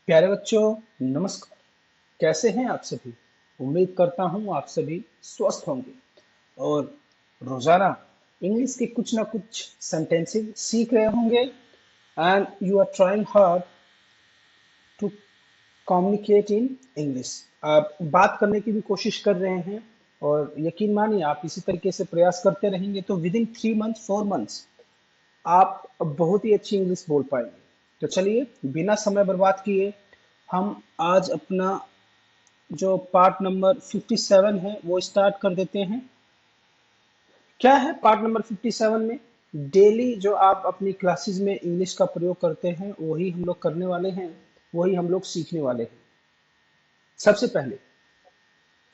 प्यारे बच्चों, नमस्कार। कैसे हैं आप सभी? उम्मीद करता हूं आप सभी स्वस्थ होंगे और रोजाना इंग्लिश के कुछ ना कुछ सेंटेंसेस सीख रहे होंगे and you are trying hard to communicate in English. आप बात करने की भी कोशिश कर रहे हैं और यकीन मानिए आप इसी तरीके से प्रयास करते रहेंगे तो विद इन 3 मंथ्स 4 मंथ्स आप बहुत ही अच्छी इंग्लिश बोल पाएंगे। तो चलिए बिना समय बर्बाद किए हम आज अपना जो पार्ट नंबर 57 है वो स्टार्ट कर देते हैं। क्या है पार्ट नंबर 57 में? डेली जो आप अपनी क्लासेस में इंग्लिश का प्रयोग करते हैं वही हम लोग करने वाले हैं, वही हम लोग सीखने वाले हैं। सबसे पहले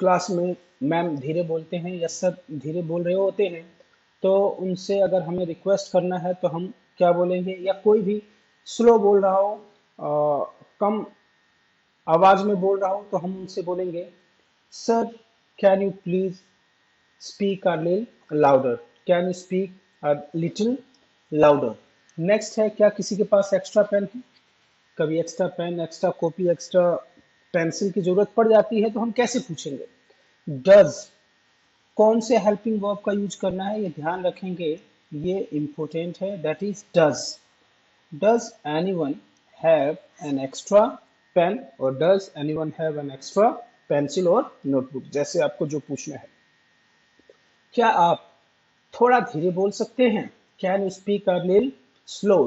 क्लास में मैम धीरे बोलते हैं या सर धीरे बोल रहे होते हैं, तो उनसे अगर हमें रिक्वेस्ट करना है तो हम क्या बोलेंगे, या कोई भी स्लो बोल रहा हो, कम आवाज में बोल रहा हो, तो हम उनसे बोलेंगे sir can you please speak a little louder, can you speak a little louder। Next है, क्या किसी के पास एक्स्ट्रा पेन है? कभी extra pen, extra copy, extra pencil की जरूरत पड़ जाती है तो हम कैसे पूछेंगे? डज, कौन से हेल्पिंग वर्ब का यूज करना है ये ध्यान रखेंगे, ये इंपॉर्टेंट है। That is does anyone have an extra pen or does anyone have an extra pencil or notebook, जैसे आपको जो पूछना है। क्या आप थोड़ा धीरे बोल सकते हैं? Can you speak a little slow?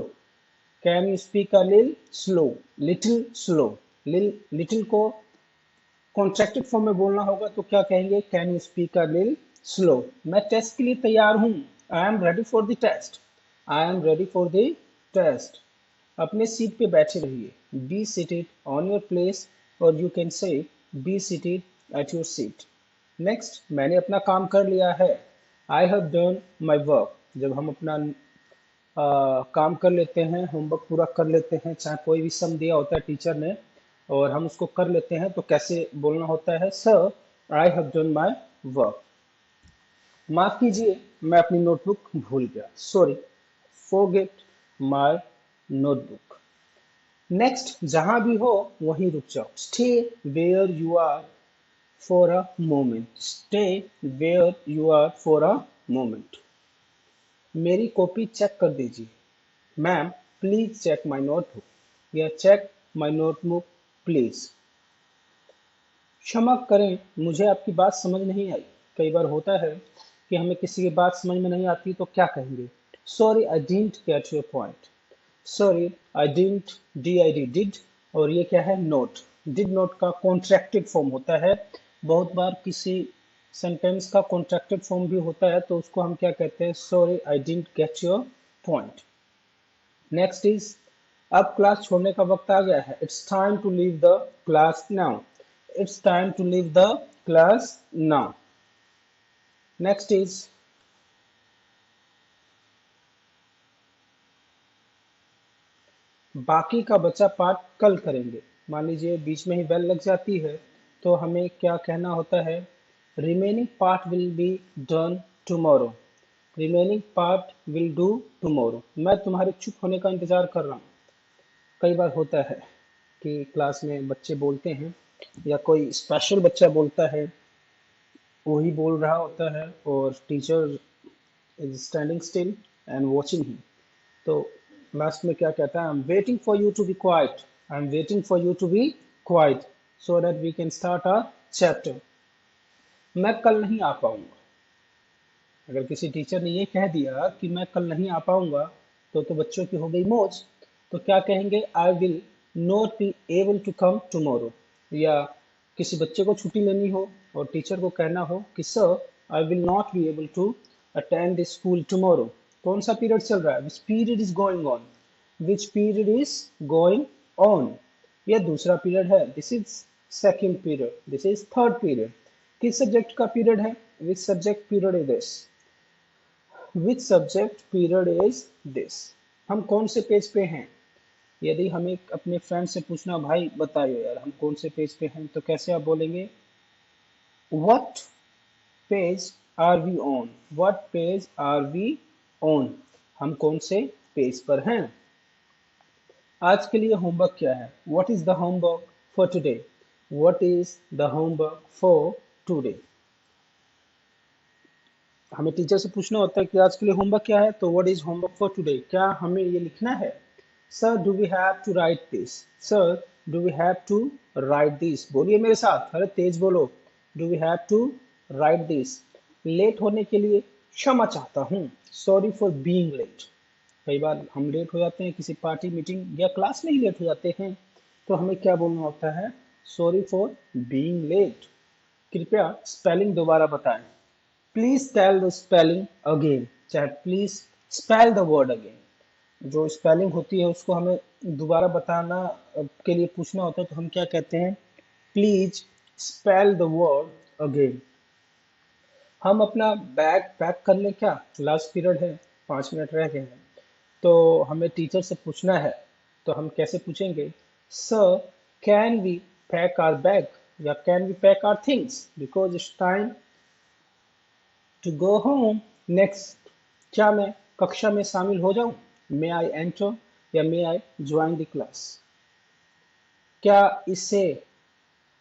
Can you speak a little slow? Little slow. Little को कॉन्ट्रैक्टेड फॉर्म में बोलना होगा तो क्या कहेंगे? Can you speak a little slow. मैं टेस्ट के लिए तैयार हूं। I am ready for the test. I am ready for the test. अपने सीट पे बैठे रहिए। Be seated on your place, or you can say be seated at your seat. Next, मैंने अपना काम कर लिया है। आई हैव डन माई वर्क। जब हम अपना काम कर लेते हैं, होमवर्क पूरा कर लेते हैं, चाहे कोई भी सम दिया होता है टीचर ने और हम उसको कर लेते हैं, तो कैसे बोलना होता है? Sir I have done my work. माफ कीजिए, मैं अपनी नोटबुक भूल गया। Sorry, forget my notebook. Next, जहां भी हो वहीं रुक जाओ। Stay where you are for a moment. Stay where you are for a moment. मेरी कॉपी चेक कर दीजिए। Ma'am please check my notebook, या चेक माई नोटबुक प्लीज। क्षमा करें, मुझे आपकी बात समझ नहीं आई। कई बार होता है कि हमें किसी की बात समझ में नहीं आती तो क्या कहेंगे? Sorry I didn't get your point. Sorry I didn't, D I D did, और ये क्या है? नोट। डिड नोट का कॉन्ट्रैक्टेड फॉर्म होता है। बहुत बार किसी सेंटेंस का कॉन्ट्रैक्टेड फॉर्म भी होता है तो उसको हम क्या कहते हैं? Sorry I didn't get your point. Next is, अब क्लास छोड़ने का वक्त आ गया है। It's time to leave the class now. It's time to leave the class now. Next is, बाकी का बचा पार्ट कल करेंगे। मान लीजिए बीच में ही बेल लग जाती है तो हमें क्या कहना होता है? Remaining part will be done tomorrow. Remaining part will do tomorrow. मैं तुम्हारे चुप होने का इंतजार कर रहा हूँ। कई बार होता है कि क्लास में बच्चे बोलते हैं या कोई स्पेशल बच्चा बोलता है, वही बोल रहा होता है और teacher is standing still and watching him. तो लास्ट में क्या कहता है? I am waiting for you to be quiet. I am waiting for you to be quiet so that we can start a chapter. मैं कल नहीं आ पाऊंगा। अगर किसी टीचर ने ये कह दिया कि मैं कल नहीं आ पाऊंगा तो बच्चों की हो गई मौज। तो क्या कहेंगे? I will not be able to come tomorrow. या किसी बच्चे को छुट्टी लेनी हो और टीचर को कहना हो कि sir I will not be able to attend the school tomorrow. कौन सा पीरियड चल रहा है? Which period is going on? Which period is going on? यह दूसरा पीरियड है। This is second period, this is third period. किस subject का पीरियड है? Which subject period is this? Which subject period is this? हम कौन से page पे हैं? यदि हमें अपने फ्रेंड से पूछना, भाई बताइए यार हम कौन से पेज पे हैं, तो कैसे आप बोलेंगे? What page are we on? What page are we on? हम कौन से पेज पर हैं? आज के लिए होमवर्क क्या है? What is the homework for today? What is the homework for today? हमें टीचर से पूछना होता है कि आज के लिए होमवर्क क्या है, तो what is homework for today? क्या हमें ये लिखना है? Sir do we have to write this? Sir do we have to write this? बोलिए मेरे साथ, अरे तेज बोलो। Do we have to write this? Late होने के लिए क्षमा चाहता हूँ, सॉरी फॉर बीइंग लेट। कई बार हम लेट हो जाते हैं, किसी पार्टी मीटिंग या क्लास में ही लेट हो जाते हैं, तो हमें क्या बोलना होता है? Sorry for being late. कृपया स्पेलिंग दोबारा बताएं। Please tell the spelling again, चाहे please spell the word again. जो स्पेलिंग होती है उसको हमें दोबारा बताना के लिए पूछना होता है, तो हम क्या कहते हैं? Please spell the word again. हम अपना बैग पैक कर लें क्या? लास्ट पीरियड है, 5 मिनट रह गए हैं, तो हमें टीचर से पूछना है। तो हम कैसे पूछेंगे? Sir can we pack our bag, या can we pack our things because it's time to go home next. क्या मैं कक्षा में शामिल हो जाऊं? मे आई एंटर या मे आई ज्वाइन द क्लास? क्या इसे,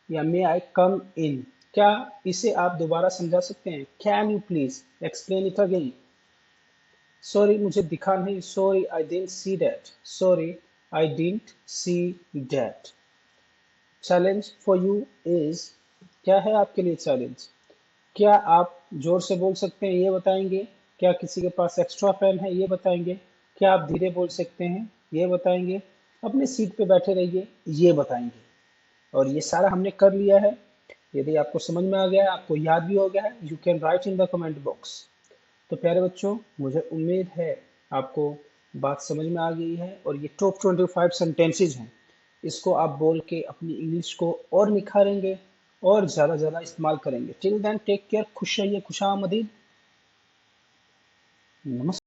या मे आई कम इन? क्या इसे आप दोबारा समझा सकते हैं? Can you please explain it again? Sorry मुझे दिखा नहीं, sorry I didn't see that, sorry I didn't see that. Challenge for you is, क्या है आपके लिए चैलेंज? क्या आप जोर से बोल सकते हैं, ये बताएंगे? क्या किसी के पास एक्स्ट्रा पेन है, ये बताएंगे? क्या आप धीरे बोल सकते हैं, ये बताएंगे? अपने सीट पे बैठे रहिए, ये बताएंगे। और ये सारा हमने कर लिया है। यदि आपको समझ में आ गया है, आपको याद भी हो गया है, you can write in the comment box. तो प्यारे बच्चों, मुझे उम्मीद है आपको बात समझ में आ गई है, और ये टॉप 25 सेंटेंसेज हैं, इसको आप बोल के अपनी इंग्लिश को और निखारेंगे और ज़्यादा ज़्यादा इस्तेमाल करेंगे। टिल देन टेक केयर, खुश रहिए, खुशामदीद, नमस्कार।